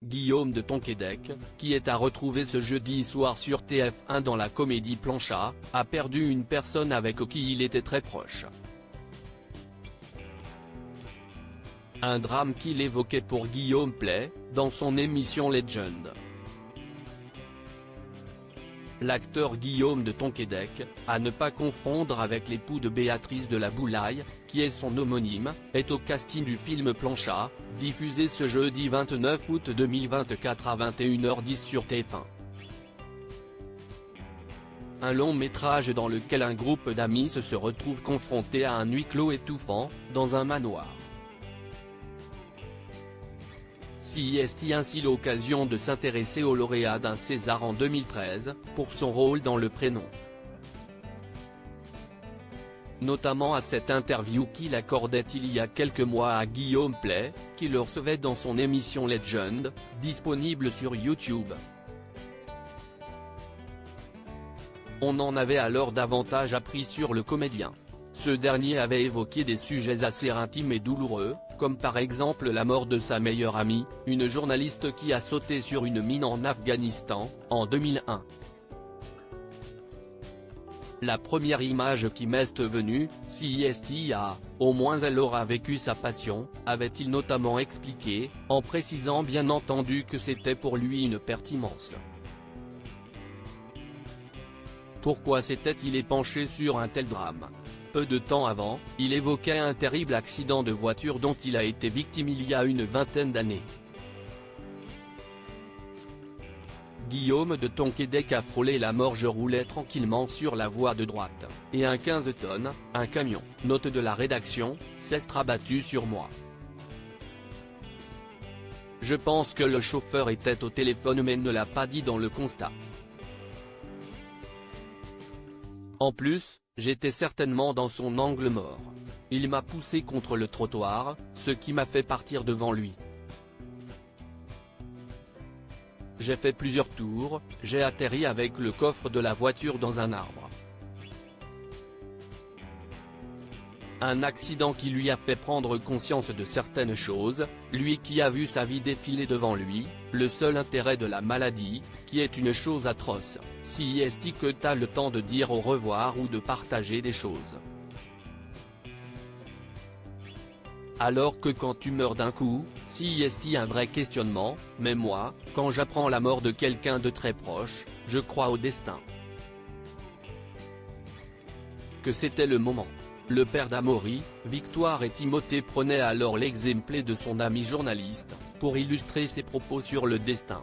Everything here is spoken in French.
Guillaume de Tonquédec, qui est à retrouver ce jeudi soir sur TF1 dans la comédie Planchat, a perdu une personne avec qui il était très proche. Un drame qu'il évoquait pour Guillaume Play, dans son émission Legend. L'acteur Guillaume de Tonquédec, à ne pas confondre avec l'époux de Béatrice de la Boulaye, qui est son homonyme, est au casting du film Planchat, diffusé ce jeudi 29 août 2024 à 21h10 sur TF1. Un long métrage dans lequel un groupe d'amis se retrouve confronté à un huis clos étouffant, dans un manoir. CIST ainsi l'occasion de s'intéresser au lauréat d'un César en 2013, pour son rôle dans Le Prénom. Notamment à cette interview qu'il accordait il y a quelques mois à Guillaume Play, qui le recevait dans son émission Legend, disponible sur YouTube. On en avait alors davantage appris sur le comédien. Ce dernier avait évoqué des sujets assez intimes et douloureux, comme par exemple la mort de sa meilleure amie, une journaliste qui a sauté sur une mine en Afghanistan, en 2001. La première image qui m'est venue, CIST a, au moins elle aura vécu sa passion, avait-il notamment expliqué, en précisant bien entendu que c'était pour lui une perte immense. Pourquoi s'était-il épanché sur un tel drame ? Peu de temps avant, il évoquait un terrible accident de voiture dont il a été victime il y a une vingtaine d'années. Guillaume de Tonquédec a frôlé la mort. Je roulais tranquillement sur la voie de droite, et un 15 tonnes, un camion, note de la rédaction, s'est rabattu sur moi. Je pense que le chauffeur était au téléphone mais ne l'a pas dit dans le constat. En plus, j'étais certainement dans son angle mort. Il m'a poussé contre le trottoir, ce qui m'a fait partir devant lui. J'ai fait plusieurs tours, j'ai atterri avec le coffre de la voiture dans un arbre. Un accident qui lui a fait prendre conscience de certaines choses, lui qui a vu sa vie défiler devant lui, le seul intérêt de la maladie, qui est une chose atroce, CIST que t'as le temps de dire au revoir ou de partager des choses. Alors que quand tu meurs d'un coup, CIST un vrai questionnement, mais moi, quand j'apprends la mort de quelqu'un de très proche, je crois au destin. Que c'était le moment. Le père d'Amaury, Victoire et Timothée prenaient alors l'exemple de son ami journaliste, pour illustrer ses propos sur le destin.